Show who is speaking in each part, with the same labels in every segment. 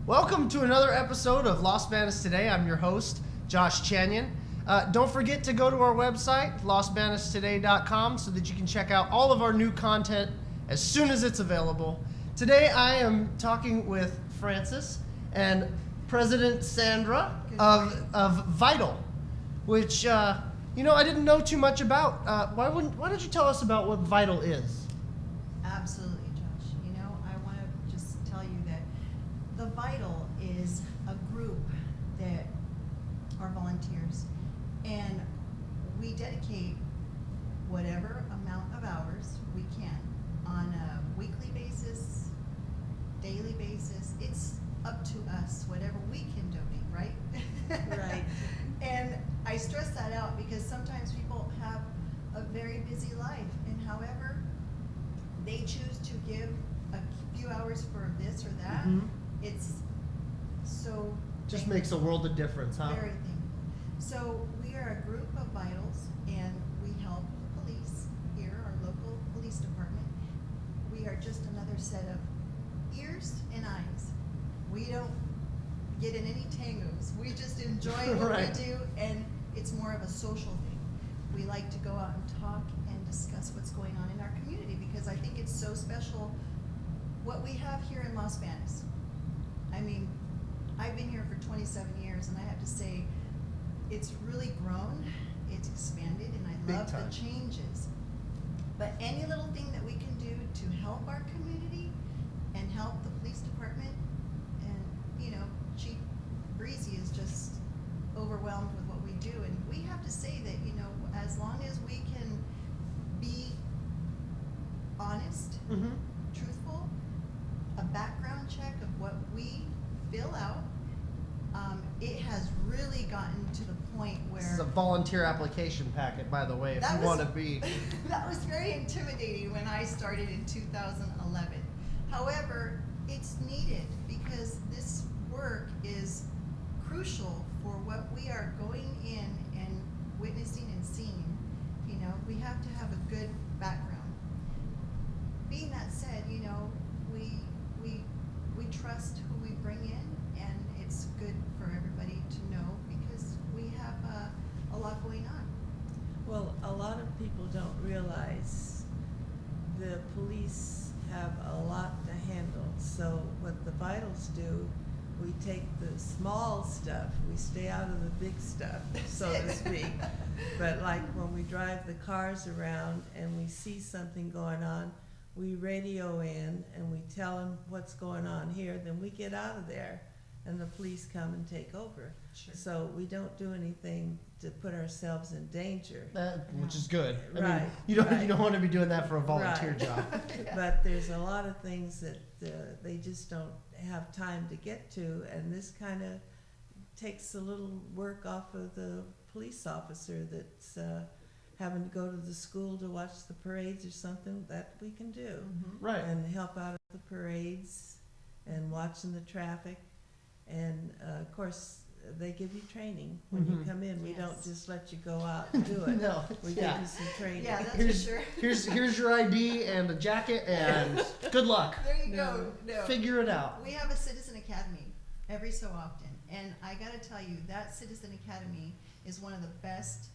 Speaker 1: Welcome to another episode of Los Banos Today. I'm your host, Josh Chanyon. Don't forget to go to our website, losbanostoday.com, so that you can check out all of our new content as soon as it's available. Today I am talking with Francis and President Sandra of V.I.T.A.L, which I didn't know too much about. Why don't you tell us about what V.I.T.A.L is?
Speaker 2: Absolutely, Josh. I want to just tell you that the V.I.T.A.L is a group that are volunteers, and we dedicate whatever amount of hours we can on a weekly basis, daily basis. It's up to us, whatever we can donate, right?
Speaker 3: Right.
Speaker 2: And I stress that out because sometimes people have a very busy life, and however they choose to give a few hours for this or that, it's so
Speaker 1: Just makes a world of difference, huh?
Speaker 2: very thankful. So we are a group of vitals, and we help the police here, our local police department. We are just another set of ears and eyes. We don't get in any tangos. We just enjoy what
Speaker 1: Right.
Speaker 2: we do, and it's more of a social thing. We like to go out and talk and discuss what's going on in our community, because I think it's so special what we have here in Los Banos. I mean, I've been here for 27 years, and I have to say, it's really grown, it's expanded, and I
Speaker 1: Big
Speaker 2: love
Speaker 1: time.
Speaker 2: the changes. But any little thing that we can do to help our community and help the police department, and Chief Breezy is just overwhelmed with what we do, and we have to say that as long as we can be honest, truthful, a background check of what we fill out, it has really gotten to the point where
Speaker 1: This is a volunteer application packet, by the way, if you want to be.
Speaker 2: That was very intimidating when I started in 2011. However, it's needed because this work is crucial for what we are going in and witnessing and seeing. We have to have a good background. Being that said, we trust who we bring in, and it's good for everybody to know because we have a lot going on.
Speaker 3: Well, a lot of people don't realize the police have a lot to handle. So what the Vitals do, we take the small stuff, we stay out of the big stuff, so to speak. But like when we drive the cars around and we see something going on, we radio in and we tell them what's going on here, then we get out of there and the police come and take over.
Speaker 2: Sure.
Speaker 3: So we don't do anything to put ourselves in danger.
Speaker 1: Which is good. I mean,
Speaker 3: Right,
Speaker 1: you don't
Speaker 3: right.
Speaker 1: want to be doing that for a volunteer
Speaker 3: Right.
Speaker 1: job.
Speaker 3: But there's a lot of things that they just don't have time to get to, and this kind of takes a little work off of the police officer that's having to go to the school to watch the parades or something. That we can do.
Speaker 1: Right.
Speaker 3: And help out at the parades and watching the traffic. And of course, they give you training when you come in. We
Speaker 2: Yes.
Speaker 3: don't just let you go out and do it.
Speaker 1: No,
Speaker 3: We
Speaker 1: yeah.
Speaker 3: give you some training.
Speaker 2: Yeah, that's
Speaker 1: Here's,
Speaker 2: for sure.
Speaker 1: here's your ID and a jacket, and good luck.
Speaker 2: There you
Speaker 3: No.
Speaker 2: go. No.
Speaker 1: Figure it out.
Speaker 2: We have a Citizen Academy every so often, and I gotta tell you, that Citizen Academy is one of the best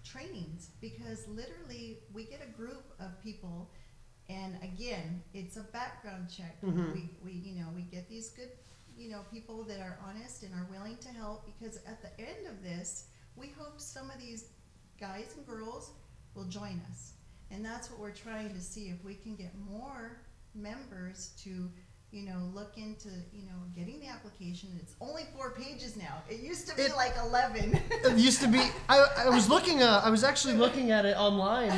Speaker 2: trainings, because literally we get a group of people, and again, it's a background check. We get these good people that are honest and are willing to help, because at the end of this, we hope some of these guys and girls will join us. And that's what we're trying to see, if we can get more members to, look into, getting the application. It's only 4 pages now. It used to be like 11.
Speaker 1: It used to be. I was looking. I was actually looking at it online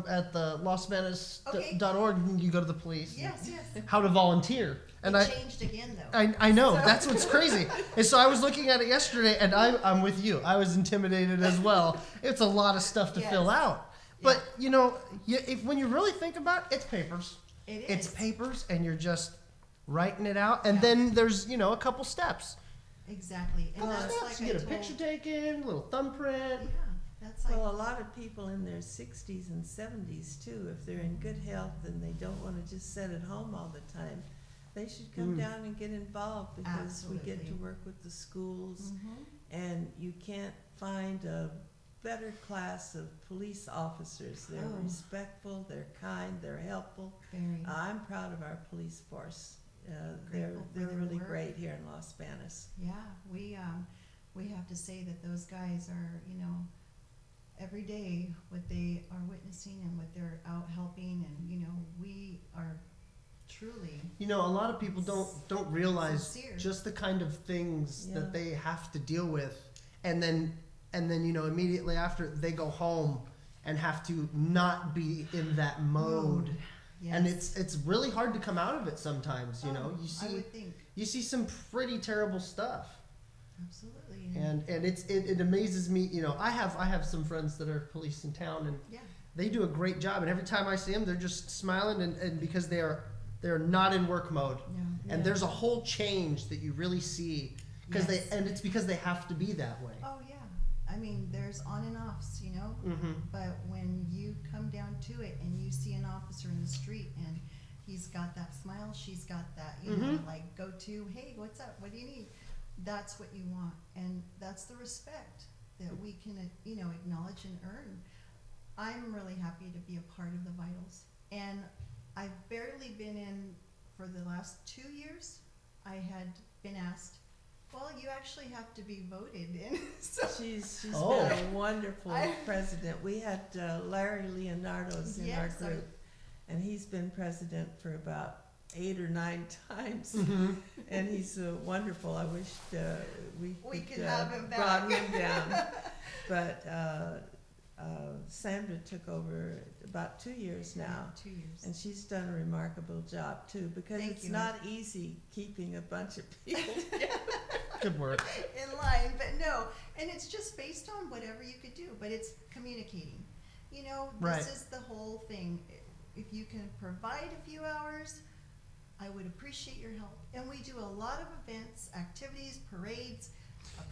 Speaker 1: at the losbanos.org. You go to the police.
Speaker 2: Yes.
Speaker 1: How to volunteer. And
Speaker 2: It changed again though.
Speaker 1: I know,
Speaker 2: So-
Speaker 1: that's what's crazy. And so I was looking at it yesterday, and I'm with you. I was intimidated as well. It's a lot of stuff to
Speaker 2: Yes.
Speaker 1: fill out. But, when you really think about it, it's papers.
Speaker 2: It is.
Speaker 1: It's papers, and you're just writing it out. And
Speaker 2: Yeah.
Speaker 1: then there's, a couple steps.
Speaker 2: Exactly. And
Speaker 1: Couple
Speaker 2: that's
Speaker 1: steps.
Speaker 2: like
Speaker 1: You
Speaker 2: I
Speaker 1: get a
Speaker 2: told,
Speaker 1: picture taken, a little thumbprint.
Speaker 2: Yeah, that's like
Speaker 3: Well, a lot of people in their 60s and 70s too, if they're in good health and they don't want to just sit at home all the time, They should come
Speaker 1: Mm.
Speaker 3: down and get involved because we get to
Speaker 2: Absolutely.
Speaker 3: work with the schools,
Speaker 2: Mhm.
Speaker 3: and you can't find a better class of police officers. They're
Speaker 2: Oh.
Speaker 3: respectful, they're kind, they're helpful.
Speaker 2: Very.
Speaker 3: I'm proud of our police force. They're
Speaker 2: Grateful for
Speaker 3: they're
Speaker 2: their
Speaker 3: really
Speaker 2: work.
Speaker 3: great here in Los Banos.
Speaker 2: Yeah, we have to say that those guys are, every day what they are witnessing and what they're out helping, and we are truly.
Speaker 1: You know, a lot of people don't realize
Speaker 2: Sincere.
Speaker 1: just the kind of things
Speaker 3: Yeah.
Speaker 1: that they have to deal with, and then immediately after they go home and have to not be in that mode.
Speaker 2: Yes.
Speaker 1: And it's really hard to come out of it sometimes. You know, you
Speaker 2: I
Speaker 1: see
Speaker 2: would think
Speaker 1: some pretty terrible stuff.
Speaker 2: absolutely.
Speaker 1: And it amazes me. You know, I have some friends that are police in town, and
Speaker 2: Yeah.
Speaker 1: they do a great job. And every time I see them, they're just smiling, and because they're not in work mode.
Speaker 2: No.
Speaker 1: And
Speaker 3: Yeah.
Speaker 1: there's a whole change that you really see because
Speaker 2: Yes.
Speaker 1: it's because they have to be that way.
Speaker 2: Oh yeah. I mean, there's on and offs,
Speaker 1: Mm-hmm.
Speaker 2: but when you come down to it and you see an officer in the street and he's got that smile, she's got that,
Speaker 1: Mhm.
Speaker 2: like go to, hey, what's up? What do you need? That's what you want, and that's the respect that we can, acknowledge and earn. I'm really happy to be a part of the V.I.T.A.L s, and I've barely been in for the last 2 years. I had been asked, well, you actually have to be voted in. So
Speaker 3: She's
Speaker 1: Oh.
Speaker 3: been a wonderful
Speaker 2: I-
Speaker 3: president. We had Larry Leonardo's in our
Speaker 2: Yes, I-
Speaker 3: group, and he's been president for about 8 or 9 times,
Speaker 1: Mm-hmm.
Speaker 3: and he's wonderful. I wish we
Speaker 2: could have him
Speaker 3: brought
Speaker 2: back.
Speaker 3: him down. But Sandra took over about 2 years now,
Speaker 2: 2 years.
Speaker 3: and she's done a remarkable job too, because
Speaker 2: Thank
Speaker 3: it's
Speaker 2: you.
Speaker 3: not easy keeping a bunch of people.
Speaker 1: Good work.
Speaker 2: In line, but no, and it's just based on whatever you could do, but it's communicating.
Speaker 1: Right.
Speaker 2: This is the whole thing. If you can provide a few hours, I would appreciate your help. And we do a lot of events, activities, parades.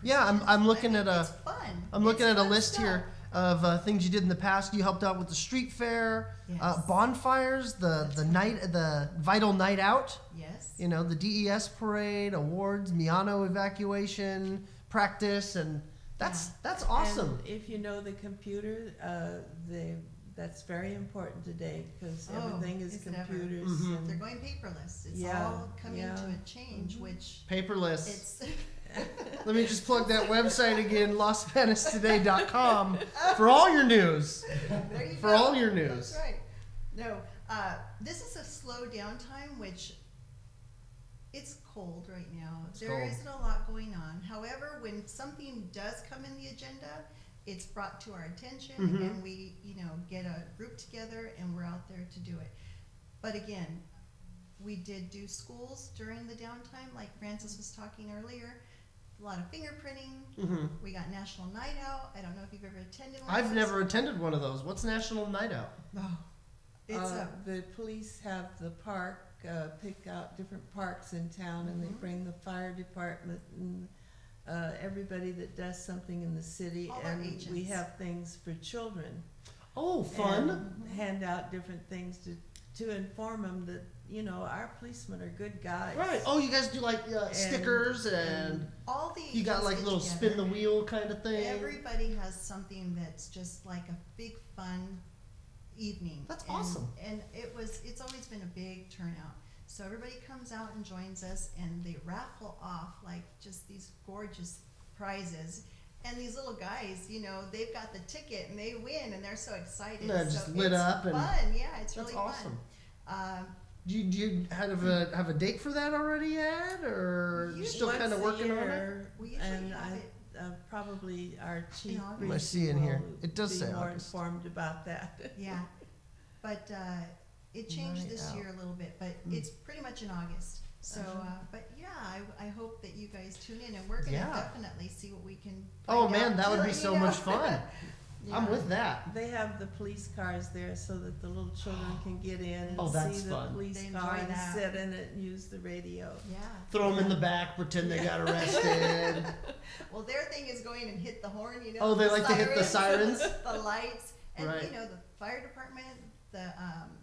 Speaker 1: Yeah, I'm
Speaker 2: processions.
Speaker 1: looking at
Speaker 2: it's fun.
Speaker 1: I'm looking
Speaker 2: It's
Speaker 1: at a
Speaker 2: fun
Speaker 1: list
Speaker 2: stuff.
Speaker 1: here of things you did in the past. You helped out with the street fair,
Speaker 2: Yes.
Speaker 1: bonfires, the
Speaker 2: That's
Speaker 1: the V.I.T.A.L night out.
Speaker 2: Yes.
Speaker 1: You know, the DES parade, awards, Miano evacuation, practice, and that's awesome.
Speaker 3: And if you know the computer, that's very important today, because
Speaker 2: Oh,
Speaker 3: everything is
Speaker 2: is it ever?
Speaker 3: computers.
Speaker 1: Mhm.
Speaker 3: and-
Speaker 2: They're going paperless. It's
Speaker 3: Yeah,
Speaker 2: all coming
Speaker 3: yeah.
Speaker 2: to a change,
Speaker 3: Mhm.
Speaker 2: which
Speaker 1: Paperless.
Speaker 2: it's
Speaker 1: Let me just plug that website again, losbanistoday.com, for all your news.
Speaker 2: there you
Speaker 1: For
Speaker 2: go.
Speaker 1: all your news.
Speaker 2: That's right. No, this is a slow downtime, which it's cold right now.
Speaker 1: It's
Speaker 2: There
Speaker 1: cold.
Speaker 2: isn't a lot going on. However, when something does come in the agenda, it's brought to our attention,
Speaker 1: Mhm.
Speaker 2: and we, get a group together, and we're out there to do it. But again, we did do schools during the downtime, like Francis was talking earlier. A lot of fingerprinting.
Speaker 1: Hmm.
Speaker 2: We got National Night Out. I don't know if you've ever attended one. of
Speaker 1: I've
Speaker 2: those.
Speaker 1: never attended one of those. What's National Night Out?
Speaker 2: Oh, it's
Speaker 3: The police have the park, pick out different parks in town, and they
Speaker 2: Mhm.
Speaker 3: bring the fire department and everybody that does something in the city,
Speaker 2: All our
Speaker 3: and we
Speaker 2: agents.
Speaker 3: have things for children.
Speaker 1: Oh, fun.
Speaker 3: And hand out different things to inform them that, our policemen are good guys.
Speaker 1: Right. Oh, you guys do like stickers and
Speaker 2: all the
Speaker 1: you got
Speaker 2: agents
Speaker 1: like
Speaker 2: get
Speaker 1: little
Speaker 2: together.
Speaker 1: spin the wheel kind of thing.
Speaker 2: Everybody has something that's just like a big fun evening.
Speaker 1: That's
Speaker 2: And-
Speaker 1: awesome.
Speaker 2: And it's always been a big turnout. So everybody comes out and joins us, and they raffle off like just these gorgeous prizes. And these little guys, they've got the ticket and they win, and they're so excited.
Speaker 1: They're
Speaker 2: So
Speaker 1: just lit
Speaker 2: it's
Speaker 1: up and-
Speaker 2: fun. Yeah, it's
Speaker 1: That's
Speaker 2: really
Speaker 1: awesome.
Speaker 2: fun.
Speaker 1: Do you have a date for that already yet, or you still
Speaker 3: Once
Speaker 1: kind of
Speaker 3: a
Speaker 1: working on it?
Speaker 3: year,
Speaker 2: We usually
Speaker 3: and
Speaker 2: have it.
Speaker 3: probably our chief
Speaker 2: August.
Speaker 1: I see in here.
Speaker 3: will
Speaker 1: It does
Speaker 3: be
Speaker 1: say
Speaker 3: more
Speaker 1: August.
Speaker 3: informed about that.
Speaker 2: Yeah, but it changed
Speaker 3: Night
Speaker 2: this
Speaker 3: out.
Speaker 2: year a little bit, but
Speaker 1: Mm.
Speaker 2: it's pretty much in August. So,
Speaker 3: Uh-huh.
Speaker 2: but yeah, I hope that you guys tune in, and we're gonna
Speaker 1: Yeah.
Speaker 2: definitely see what we can.
Speaker 1: Oh
Speaker 2: find
Speaker 1: man,
Speaker 2: out
Speaker 1: that would
Speaker 2: too,
Speaker 1: be
Speaker 2: you
Speaker 1: so
Speaker 2: know?
Speaker 1: much fun. I'm
Speaker 2: Yeah.
Speaker 1: with that.
Speaker 3: They have the police cars there so that the little children can get in and
Speaker 1: Oh, that's
Speaker 3: see the
Speaker 1: fun.
Speaker 3: police
Speaker 2: They
Speaker 3: car
Speaker 2: enjoy
Speaker 3: and
Speaker 2: that.
Speaker 3: sit in it and use the radio.
Speaker 2: Yeah.
Speaker 1: Throw them in
Speaker 2: yeah.
Speaker 1: the back, pretend they got arrested.
Speaker 2: Well, their thing is going and hit the horn,
Speaker 1: Oh, they
Speaker 2: the
Speaker 1: like to hit the sirens?
Speaker 2: the lights, and
Speaker 1: Right.
Speaker 2: the fire department. the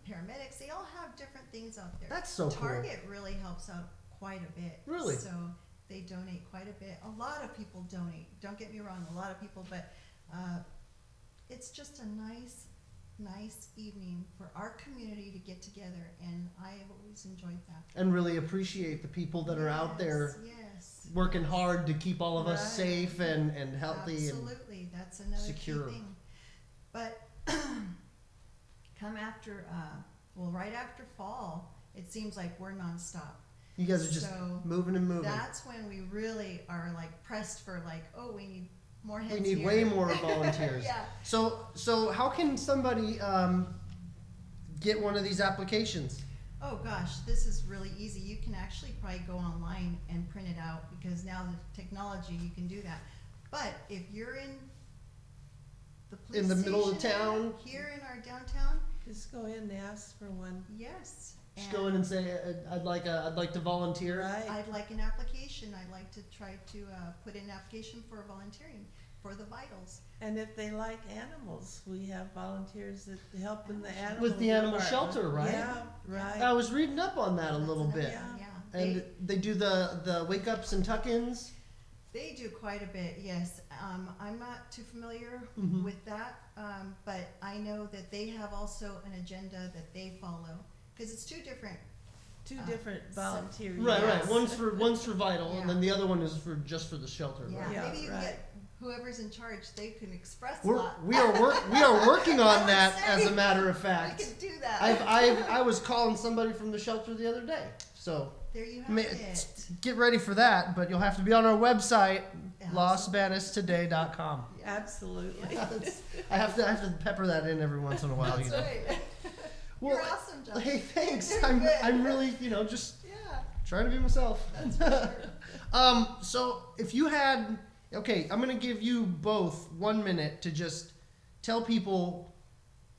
Speaker 2: paramedics, they all have different things out there.
Speaker 1: That's so cool.
Speaker 2: Target really helps out quite a bit.
Speaker 1: Really?
Speaker 2: So they donate quite a bit. A lot of people donate. Don't get me wrong, a lot of people, but it's just a nice evening for our community to get together, and I have always enjoyed that.
Speaker 1: And really appreciate the people that are out there
Speaker 2: Yes.
Speaker 1: working hard to keep all of us
Speaker 3: Right.
Speaker 1: safe and healthy.
Speaker 2: Absolutely, that's another
Speaker 1: secure.
Speaker 2: key thing. But come after, right after fall, it seems like we're nonstop.
Speaker 1: You guys are just
Speaker 2: So
Speaker 1: moving and moving.
Speaker 2: That's when we really are like pressed for like, oh, we need more heads
Speaker 1: We need
Speaker 2: here.
Speaker 1: way more volunteers.
Speaker 2: Yeah.
Speaker 1: So how can somebody get one of these applications?
Speaker 2: Oh gosh, this is really easy. You can actually probably go online and print it out, because now the technology, you can do that. But if you're in the police
Speaker 1: In the middle of
Speaker 2: station area,
Speaker 1: town?
Speaker 2: here in our downtown,
Speaker 3: Just go in and ask for one.
Speaker 2: yes.
Speaker 1: Just go in and say, I'd like to volunteer.
Speaker 3: Right.
Speaker 2: I'd like an application. I'd like to try to put in an application for volunteering for the Vitals.
Speaker 3: And if they like animals, we have volunteers that help in the animal
Speaker 1: With the animal
Speaker 3: department.
Speaker 1: shelter, right?
Speaker 3: Yeah, right.
Speaker 1: I was reading up on that a
Speaker 2: That's
Speaker 1: little
Speaker 2: another
Speaker 1: bit.
Speaker 2: one, yeah.
Speaker 1: And they do the wake ups and tuck ins.
Speaker 2: They do quite a bit, yes. I'm not too familiar
Speaker 1: Mhm.
Speaker 2: with that, but I know that they have also an agenda that they follow, because it's two different.
Speaker 3: Two different
Speaker 2: so-
Speaker 3: volunteer
Speaker 1: Right,
Speaker 2: Yes.
Speaker 1: right. One's for Vital,
Speaker 2: Yeah.
Speaker 1: and then the other one is for just for the shelter.
Speaker 2: Yeah,
Speaker 1: Right?
Speaker 3: Yeah,
Speaker 2: maybe you can
Speaker 3: right.
Speaker 2: get whoever's in charge. They can express a
Speaker 1: We
Speaker 2: lot.
Speaker 1: are working
Speaker 2: I
Speaker 1: on
Speaker 2: would
Speaker 1: that,
Speaker 2: say
Speaker 1: as a matter of
Speaker 2: We
Speaker 1: fact.
Speaker 2: can do that.
Speaker 1: I was calling somebody from the shelter the other day, so
Speaker 2: There you have
Speaker 1: ma-
Speaker 2: it.
Speaker 1: get ready for that. But you'll have to be on our website,
Speaker 2: Absolutely.
Speaker 1: lostbanistoday.com.
Speaker 3: Absolutely.
Speaker 1: I have to pepper that in every once in a while.
Speaker 2: That's
Speaker 1: you know.
Speaker 2: right.
Speaker 1: Well,
Speaker 2: You're awesome, John.
Speaker 1: hey, thanks.
Speaker 2: Very
Speaker 1: I'm
Speaker 2: good.
Speaker 1: really just
Speaker 2: Yeah,
Speaker 1: trying to be myself.
Speaker 2: that's for sure.
Speaker 1: So if you had, okay, I'm gonna give you both 1 minute to just tell people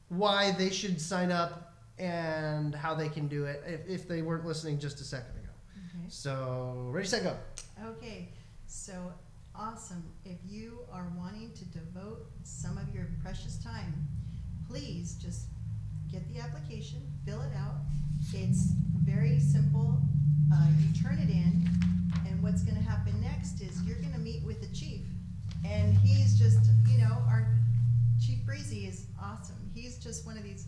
Speaker 1: why they should sign up and how they can do it if they weren't listening just a second ago.
Speaker 2: Okay.
Speaker 1: So ready, set, go.
Speaker 2: Okay, so awesome. If you are wanting to devote some of your precious time, please just get the application, fill it out. It's very simple. You turn it in, and what's going to happen next is you're going to meet with the chief. And he's just, our Chief Breezy is awesome. He's just one of these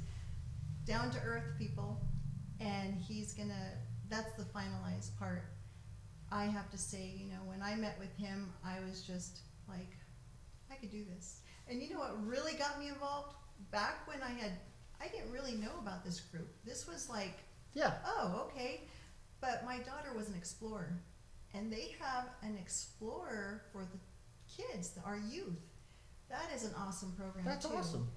Speaker 2: down-to-earth people, and that's the finalized part. I have to say, when I met with him, I was just like, I could do this. And you know what really got me involved? Back when I didn't really know about this group. This was like,
Speaker 1: Yeah.
Speaker 2: oh, okay. But my daughter was an explorer, and they have an explorer for the kids, our youth. That is an awesome program
Speaker 1: That's
Speaker 2: too.
Speaker 1: awesome.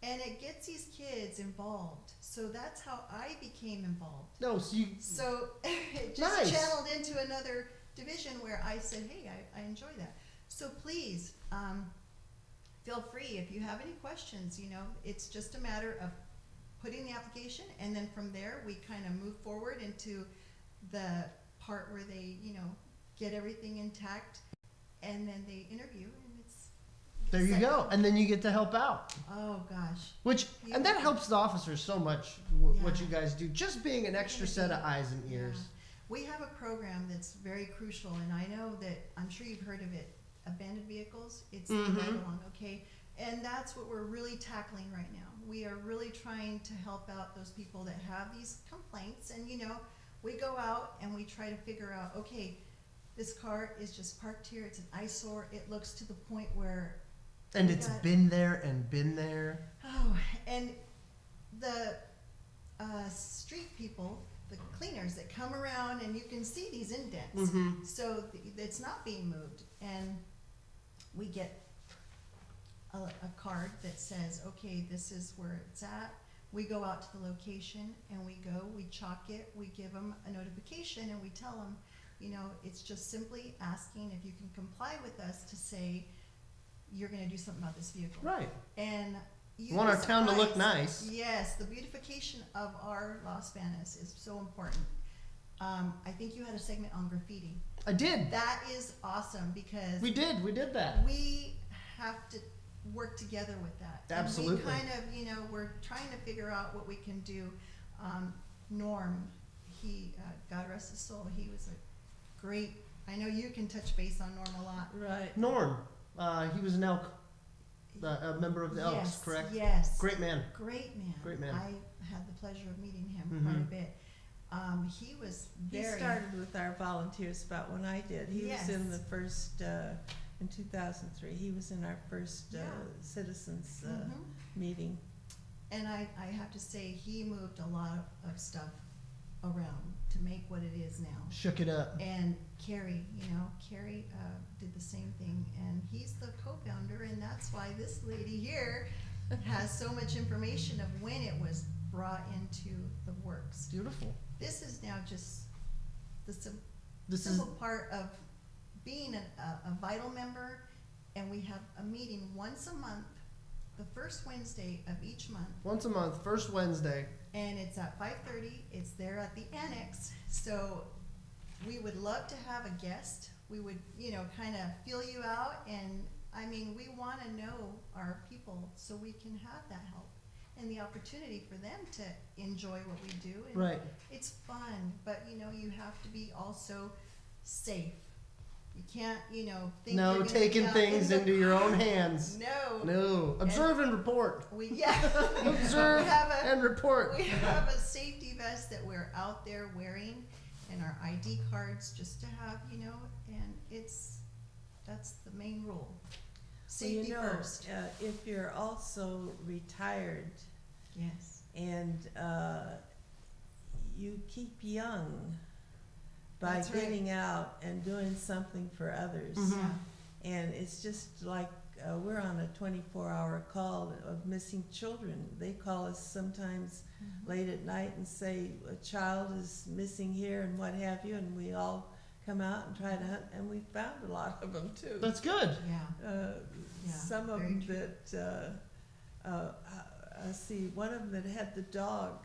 Speaker 2: And it gets these kids involved. So that's how I became involved.
Speaker 1: No, so you.
Speaker 2: So it just
Speaker 1: Nice.
Speaker 2: channeled into another division where I said, hey, I enjoy that. So please, feel free if you have any questions. It's just a matter of putting the application, and then from there we kind of move forward into the part where they, get everything intact, and then they interview, and it's
Speaker 1: There you go, and then you get to help out.
Speaker 2: oh gosh.
Speaker 1: And that helps the officers so much. What
Speaker 2: Yeah.
Speaker 1: you guys do, just being an extra set of eyes and ears.
Speaker 2: Yeah. We have a program that's very crucial, and I know that, I'm sure you've heard of it, abandoned vehicles. It's the
Speaker 1: Mhm.
Speaker 2: right along, okay? And that's what we're really tackling right now. We are really trying to help out those people that have these complaints, and we go out and we try to figure out, okay, this car is just parked here, it's an eyesore, it looks to the point where,
Speaker 1: And
Speaker 2: We
Speaker 1: it's
Speaker 2: got-
Speaker 1: been there and been there.
Speaker 2: oh, and the street people, the cleaners that come around, and you can see these indents.
Speaker 1: Mm-hmm.
Speaker 2: So it's not being moved, and we get a card that says, okay, this is where it's at. We go out to the location, and we chalk it, we give them a notification, and we tell them, it's just simply asking if you can comply with us to say you're gonna do something about this vehicle.
Speaker 1: Right.
Speaker 2: And
Speaker 1: We want our town to look
Speaker 2: surprised.
Speaker 1: nice.
Speaker 2: Yes, the beautification of our Las Banas is so important. I think you had a segment on graffiti.
Speaker 1: I did.
Speaker 2: That is awesome, because
Speaker 1: We did that.
Speaker 2: we have to work together with that.
Speaker 1: Absolutely.
Speaker 2: And we kind of, you know, we're trying to figure out what we can do. Norm, he, God rest his soul, he was a great, I know you can touch base on Norm a lot.
Speaker 3: Right.
Speaker 1: Norm, he was an elk, a member of the Elks,
Speaker 2: Yes,
Speaker 1: correct?
Speaker 2: Yes.
Speaker 1: Great man.
Speaker 2: Great man.
Speaker 1: Great man.
Speaker 2: I had the pleasure of meeting him
Speaker 1: Mhm.
Speaker 2: quite a bit. He was
Speaker 3: He
Speaker 2: very.
Speaker 3: started with our volunteers about when I did. He was in
Speaker 2: Yes.
Speaker 3: the first, in 2003, he was in our first
Speaker 2: Yeah.
Speaker 3: citizens
Speaker 2: Mhm.
Speaker 3: meeting.
Speaker 2: And I have to say, he moved a lot of stuff around to make what it is now.
Speaker 1: Shook it up.
Speaker 2: And Carrie, you know, Carrie did the same thing, and he's the co-founder, and that's why this lady here has so much information of when it was brought into the works.
Speaker 1: Beautiful.
Speaker 2: This is now just the
Speaker 1: This is
Speaker 2: simple part of being a V.I.T.A.L member, and we have a meeting once a month, the first Wednesday of each month,
Speaker 1: once a month, first Wednesday.
Speaker 2: and it's at 5:30. It's there at the annex. So we would love to have a guest. We would, you know, kind of feel you out, and I mean, we want to know our people so we can have that help and the opportunity for them to enjoy what we do. And
Speaker 1: Right.
Speaker 2: it's fun, but you know, you have to be also safe. You can't, you know, think
Speaker 1: No
Speaker 2: you're gonna
Speaker 1: taking
Speaker 2: be out
Speaker 1: things
Speaker 2: in the
Speaker 1: into your own
Speaker 2: car.
Speaker 1: hands.
Speaker 2: No.
Speaker 1: No. Observe and report.
Speaker 2: Yeah.
Speaker 1: Observe
Speaker 2: We have a-
Speaker 1: and report.
Speaker 2: We have a safety vest that we're out there wearing, and our ID cards just to have, you know, and that's the main rule. Safety
Speaker 3: Well, you know,
Speaker 2: first.
Speaker 3: if you're also retired
Speaker 2: Yes.
Speaker 3: and you keep young by
Speaker 2: That's right.
Speaker 3: getting out and doing something for others.
Speaker 1: Mhm.
Speaker 2: Yeah.
Speaker 3: And it's just like we're on a 24-hour call of missing children. They call us sometimes
Speaker 2: Mhm.
Speaker 3: late at night and say a child is missing here and what have you, and we all come out and try to hunt, and we found a lot of them too.
Speaker 1: That's good.
Speaker 2: Yeah. Yeah,
Speaker 3: Some of
Speaker 2: very
Speaker 3: them
Speaker 2: true.
Speaker 3: that I see one of them that had the dog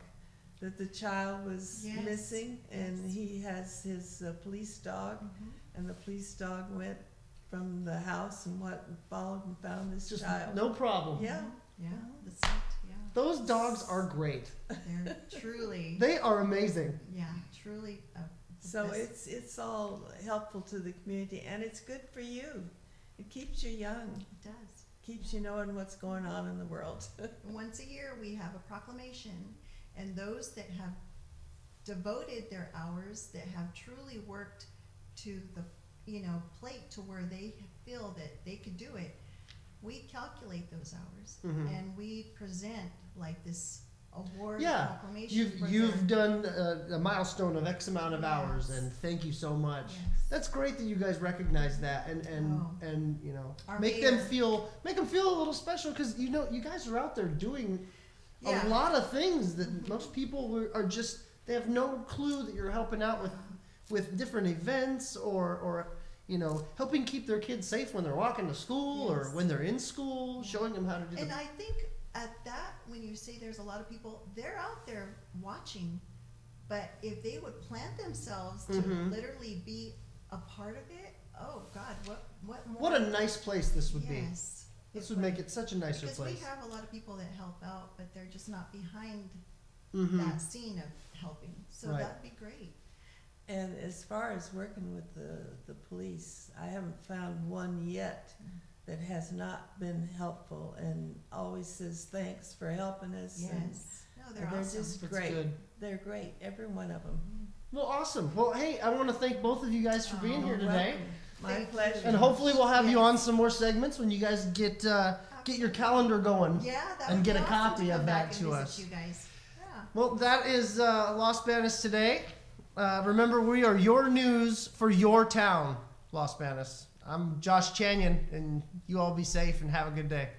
Speaker 3: that the child was
Speaker 2: Yes,
Speaker 3: missing, and
Speaker 2: yes.
Speaker 3: he has his police dog,
Speaker 2: Mhm.
Speaker 3: and the police dog went from the house and followed and found this
Speaker 1: Just
Speaker 3: child.
Speaker 1: no problem.
Speaker 3: Yeah.
Speaker 2: Yeah. The scent. Yeah.
Speaker 1: Those dogs are great.
Speaker 2: They're truly.
Speaker 1: They are amazing.
Speaker 2: Yeah. Truly. The
Speaker 3: So
Speaker 2: best.
Speaker 3: it's all helpful to the community, and it's good for you. It keeps you young,
Speaker 2: It does.
Speaker 3: keeps you knowing what's going on in the world.
Speaker 2: Once a year, we have a proclamation, and those that have devoted their hours, that have truly worked to the, you know, plate to where they feel that they could do it, we calculate those hours,
Speaker 1: Mhm.
Speaker 2: and we present like this award
Speaker 1: Yeah,
Speaker 2: proclamation. for
Speaker 1: You've
Speaker 2: them.
Speaker 1: done a milestone of X amount of hours,
Speaker 2: Yes.
Speaker 1: and thank you so much.
Speaker 2: Yes.
Speaker 1: That's great that you guys recognize that
Speaker 2: Oh.
Speaker 1: and you know
Speaker 2: Our
Speaker 1: make
Speaker 2: mayor.
Speaker 1: them feel a little special, because you know you guys are out there doing
Speaker 2: Yeah.
Speaker 1: a lot of things that most people are just, they have no clue that you're helping out with different events or you know, helping keep their kids safe when they're walking to school or
Speaker 2: Yes.
Speaker 1: when they're in school,
Speaker 2: Yeah.
Speaker 1: showing them how to do
Speaker 2: And
Speaker 1: the
Speaker 2: I think at that, when you say there's a lot of people, they're out there watching, but if they would plant themselves to
Speaker 1: Mhm.
Speaker 2: literally be a part of it, oh God, what more?
Speaker 1: What a nice place this would be.
Speaker 2: Yes.
Speaker 1: This would make it such a nicer
Speaker 2: Because
Speaker 1: place.
Speaker 2: we have a lot of people that help out, but they're just not behind
Speaker 1: Mhm.
Speaker 2: that scene of helping. So
Speaker 1: Right.
Speaker 2: that'd be great.
Speaker 3: And as far as working with the police, I haven't found one yet that has not been helpful and always says thanks for helping us.
Speaker 2: Yes. No, they're
Speaker 3: And they're
Speaker 2: awesome.
Speaker 3: just
Speaker 1: That's
Speaker 3: great.
Speaker 1: good.
Speaker 3: They're great, every one of them.
Speaker 1: Well, awesome. Well, hey, I want to thank both of you guys for being here today.
Speaker 3: My
Speaker 2: Thank you.
Speaker 3: pleasure.
Speaker 1: And hopefully we'll have you
Speaker 2: Yes.
Speaker 1: on some more segments when you guys get your calendar going.
Speaker 2: Yeah, that
Speaker 1: And
Speaker 2: would
Speaker 1: get
Speaker 2: be
Speaker 1: a
Speaker 2: awesome
Speaker 1: copy
Speaker 2: to
Speaker 1: of
Speaker 2: come
Speaker 1: that
Speaker 2: back and
Speaker 1: to
Speaker 2: visit
Speaker 1: us.
Speaker 2: You guys. Yeah.
Speaker 1: Well, that is Las Banas today. Remember, we are your news for your town, Las Banas. I'm Josh Chanyon, and you all be safe and have a good day.